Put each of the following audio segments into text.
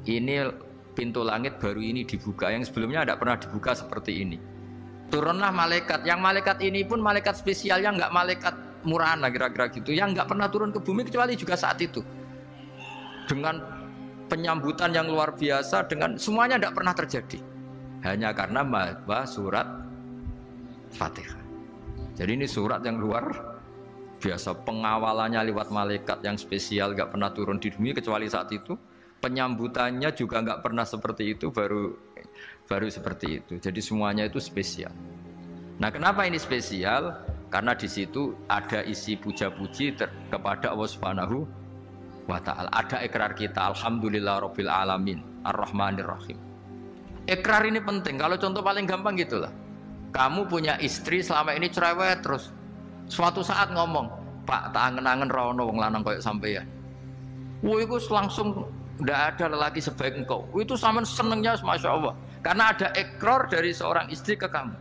ini pintu langit baru ini dibuka, yang sebelumnya tidak pernah dibuka seperti ini. Turunlah malaikat, yang malaikat ini pun malaikat spesial, yang nggak malaikat murahan lah kira-kira gitu, yang nggak pernah turun ke bumi kecuali juga saat itu. Dengan penyambutan yang luar biasa, dengan semuanya tidak pernah terjadi. Hanya karena membaca surat Fatihah. Jadi ini surat yang luar biasa, pengawalannya lewat malaikat yang spesial, nggak pernah turun di bumi kecuali saat itu. Penyambutannya juga nggak pernah seperti itu, baru seperti itu. Jadi semuanya itu spesial. Nah, kenapa ini spesial? Karena di situ ada isi puja-puji kepada Allah Subhanahu wa Ta'ala. Ada ikrar kita, alhamdulillahirabbil alamin, arrahmanir rahim. Ikrar ini penting. Kalau contoh paling gampang gitulah. Kamu punya istri selama ini cerewet terus. Suatu saat ngomong, "Pak, tak angen-angen ra ono wong lanang koyo sampeyan." Wah, itu langsung tidak ada lelaki sebaik engkau. Itu sama senengnya, masya Allah. Karena ada ikrar dari seorang istri ke kamu.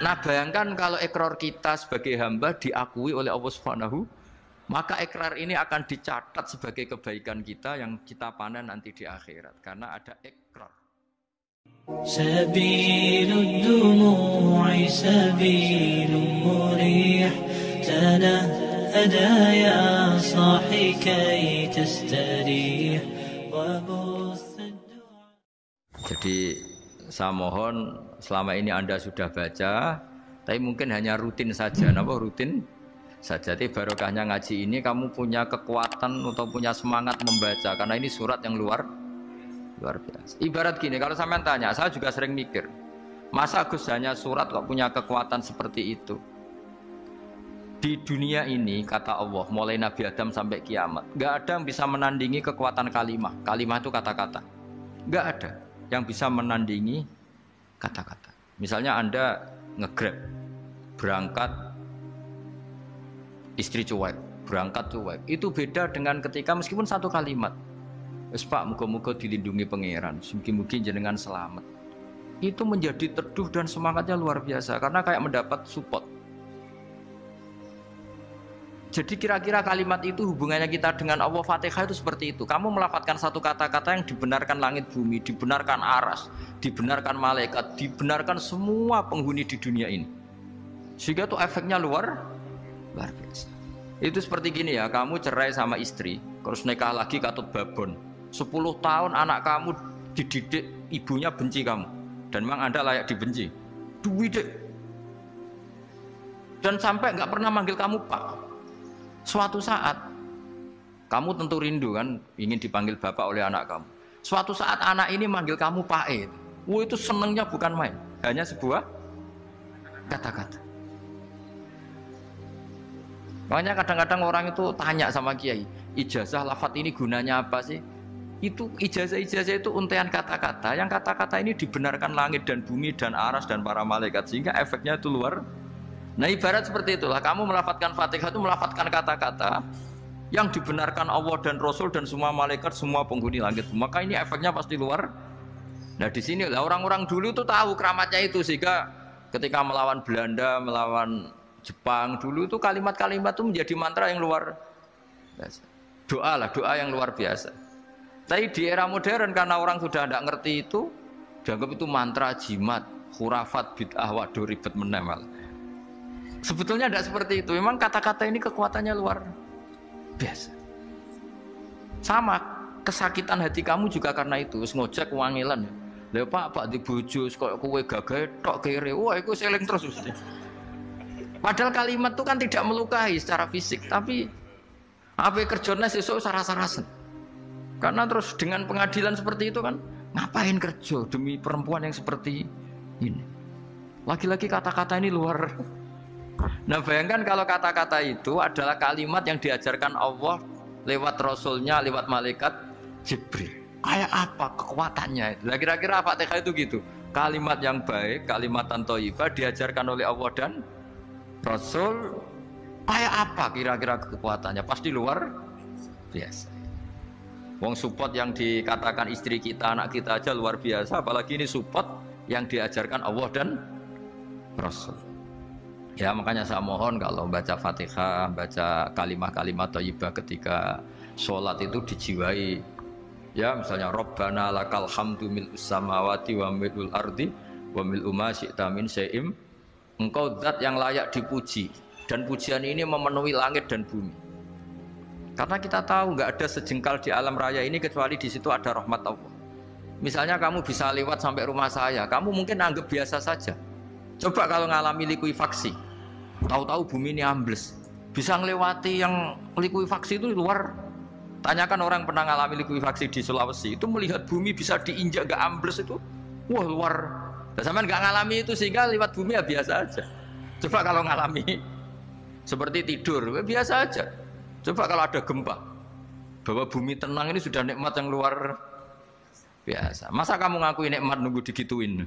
Nah, bayangkan kalau ikrar kita sebagai hamba diakui oleh Allah Subhanahu, maka ikrar ini akan dicatat sebagai kebaikan kita yang kita panen nanti di akhirat. Karena ada ikrar. سبيل الدموع سبيل مريح تنهدى يا صاحي كي تستريح وبث الدعاء. Jadi saya mohon selama ini Anda sudah baca, tapi mungkin hanya rutin saja. Napa rutin saja? Tapi barokahnya ngaji ini kamu punya kekuatan atau punya semangat membaca, karena ini surat yang luar biasa. Ibarat gini, kalau sampean tanya, saya juga sering mikir, masa Gus hanya surat kok punya kekuatan seperti itu? Di dunia ini, kata Allah, mulai Nabi Adam sampai kiamat, nggak ada yang bisa menandingi kekuatan kalimah. Kalimah itu kata-kata. Nggak ada yang bisa menandingi kata-kata. Misalnya Anda nge-grab, berangkat, istri cuek, berangkat cuek. Itu beda dengan ketika meskipun satu kalimat. Wes Pak, muga-muga dilindungi pangeran, mugi-mugi jenengan selamat. Itu menjadi teduh dan semangatnya luar biasa karena kayak mendapat support. Jadi kira-kira kalimat itu hubungannya kita dengan Allah, Fatihah itu seperti itu. Kamu melafadzkan satu kata-kata yang dibenarkan langit bumi, dibenarkan aras, dibenarkan malaikat, dibenarkan semua penghuni di dunia ini. Sehingga itu efeknya luar biasa. Itu seperti gini ya, kamu cerai sama istri, terus nikah lagi katut babon. 10 tahun anak kamu dididik, ibunya benci kamu, dan memang Anda layak dibenci. Duwidek. Dan sampai nggak pernah manggil kamu Pak. Suatu saat kamu tentu rindu kan, ingin dipanggil bapak oleh anak kamu. Suatu saat anak ini manggil kamu Pak E. Wah, itu senengnya bukan main, hanya sebuah kata-kata. Makanya kadang-kadang orang itu tanya sama kiai, ijazah lafadz ini gunanya apa sih? Itu ijazah-ijazah itu untaian kata-kata, yang kata-kata ini dibenarkan langit dan bumi dan aras dan para malaikat, sehingga efeknya itu luar. Nah, ibarat seperti itulah, kamu melafadzkan Fatihah itu melafadzkan kata-kata yang dibenarkan Allah dan Rasul dan semua malaikat, semua penghuni langit. Maka ini efeknya pasti luar. Nah, di sini lah orang-orang dulu itu tahu keramatnya itu, sehingga ketika melawan Belanda, melawan Jepang dulu itu kalimat-kalimat itu menjadi mantra yang luar biasa. Doa lah, doa yang luar biasa. Tapi di era modern karena orang sudah tidak ngerti itu, dianggap itu mantra, jimat, khurafat, bid'ah, waduh ribet menemal. Sebetulnya tidak seperti itu. Memang kata-kata ini kekuatannya luar biasa. Sama kesakitan hati kamu juga karena itu. Ngojek wangilan. Lha Pak di bojo kok kowe gagah tok kere. Wah, iku seling terus mesti. Padahal kalimat itu kan tidak melukai secara fisik, tapi apa kerjanya sesuk saras-sarasen. Karena terus dengan pengadilan seperti itu kan, ngapain kerja demi perempuan yang seperti ini? Lagi-lagi kata-kata ini luar. Nah, bayangkan kalau kata-kata itu adalah kalimat yang diajarkan Allah lewat Rasulnya, lewat malaikat Jibril. Kayak apa kekuatannya? Nah, kira-kira Fatihah itu gitu. Kalimat yang baik, kalimatan thayyibah diajarkan oleh Allah dan Rasul. Kayak apa kira-kira kekuatannya? Pasti luar biasa. Wong support yang dikatakan istri kita, anak kita aja luar biasa, apalagi ini support yang diajarkan Allah dan Rasul. Ya, makanya saya mohon kalau baca Fatihah, baca kalimat-kalimat thayyibah ketika sholat itu dijiwai Ya, misalnya Rabbana lakal hamdu mil'us samawati wa mil'ul ardi wa mil'u ma syi'ta min syai'im. Engkau zat yang layak dipuji dan pujian ini memenuhi langit dan bumi. Karena kita tahu nggak ada sejengkal di alam raya ini kecuali di situ ada rahmat Allah. Misalnya kamu bisa lewat sampai rumah saya, kamu mungkin anggap biasa saja. Coba kalau ngalami likuifaksi, tahu-tahu bumi ini ambles, bisa ngelewati yang likuifaksi itu luar. Tanyakan orang pernah ngalami likuifaksi di Sulawesi, itu melihat bumi bisa diinjak gak ambles itu, wah luar. Dan sampean gak ngalami itu sehingga lewat bumi ya biasa aja. Coba kalau ngalami seperti tidur, ya biasa aja. Coba kalau ada gempa, bahwa bumi tenang ini sudah nikmat yang luar biasa. Masa kamu ngakui nikmat nunggu digituin?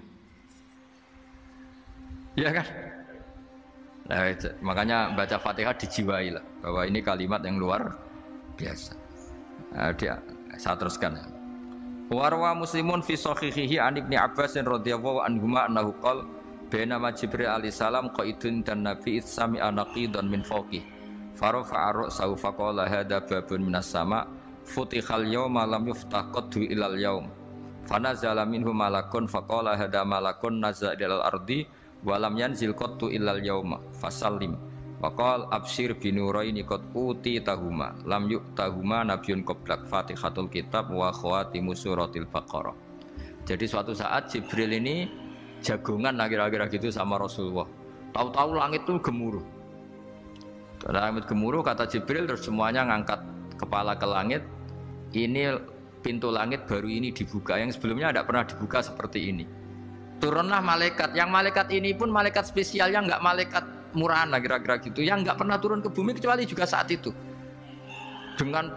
Ya kan? Nah, makanya baca Fatihah dijiwai lah, bahwa ini kalimat yang luar biasa. Saya teruskan. Warwa Muslimun fi sahihihi an Ibnu Abbas radhiyallahu anhuma annahu qala bainama Jibril alaihi salam qaidun dan Nabi sami anaqidan min fawqi farafa'a ra'sahu faqala hadza babun minas sama futihal yawma lam yuftah qaddu ilal yaum fanazala minhu malakun faqala hadza malakun nazza ilal ardi wa lam yanzil qaddu ilal yauma fasallim waqal absyir binuraini qad uti tahuma lam yu'tahuma nabiyyun qablak Fatihatul kitab wa khawatimu suratil Baqarah. Jadi suatu saat Jibril ini jagongan kira-kira gitu sama Rasulullah. Tahu-tahu langit itu gemuruh. Langit gemuruh kata Jibril, terus semuanya ngangkat kepala ke langit. Ini pintu langit baru ini dibuka, yang sebelumnya tidak pernah dibuka seperti ini. Turunlah malaikat, yang malaikat ini pun malaikat spesial, yang enggak malaikat murahan lah kira-kira gitu, yang nggak pernah turun ke bumi kecuali juga saat itu, dengan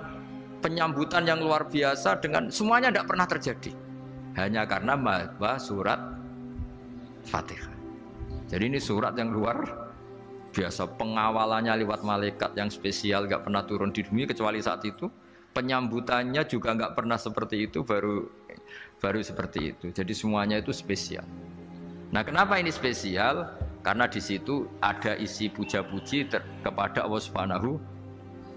penyambutan yang luar biasa, dengan semuanya tidak pernah terjadi hanya karena membaca surat Fatihah. Jadi ini surat yang luar biasa, pengawalannya lewat malaikat yang spesial, nggak pernah turun di bumi kecuali saat itu, penyambutannya juga nggak pernah seperti itu, baru seperti itu. Jadi semuanya itu spesial. Nah, kenapa ini spesial? Karena di situ ada isi puja-puji kepada Allah Subhanahu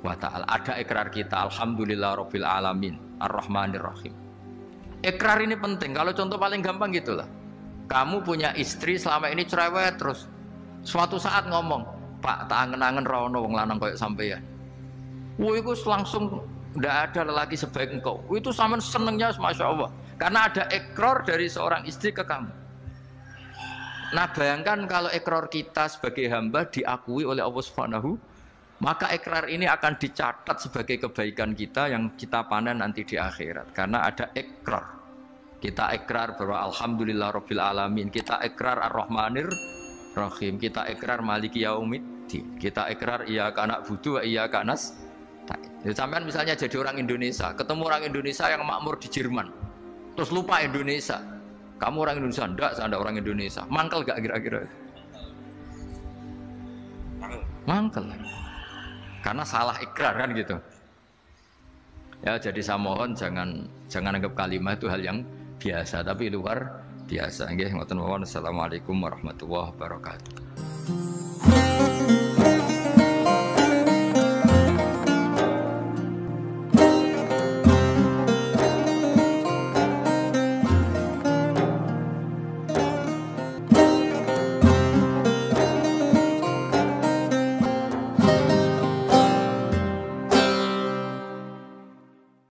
wa Ta'ala. Ada ikrar kita, alhamdulillah rabbil alamin, ar-rahmanir rahim. Ikrar ini penting. Kalau contoh paling gampang gitulah. Kamu punya istri selama ini cerewet terus. Suatu saat ngomong, "Pak, tak angen-angen rono wong lanang koyo sampeyan." Wah, itu langsung ndak ada lelaki sebaik engkau. Itu sampean senengnya Masya Allah. Karena ada ikrar dari seorang istri ke kamu. Nah, bayangkan kalau ikrar kita sebagai hamba diakui oleh Allah Subhanahu, maka ikrar ini akan dicatat sebagai kebaikan kita yang kita panen nanti di akhirat. Karena ada ikrar. Kita ikrar bahwa alhamdulillah rabbil alamin, kita ikrar ar-rahmanir rahim, kita ikrar maliki yaumiddin, kita ikrar iyyaka na'budu wa iyyaka nasta'in. Ya, sampean misalnya jadi orang Indonesia, ketemu orang Indonesia yang makmur di Jerman, terus lupa Indonesia. Kamu orang Indonesia, enggak, saya enggak orang Indonesia. Mangkel gak kira-kira? Mangkel. Karena salah ikrar kan gitu. Ya, jadi saya mohon jangan anggap kalimat itu hal yang biasa, tapi luar biasa. Nggih, ngoten mawon. Assalamualaikum warahmatullahi wabarakatuh.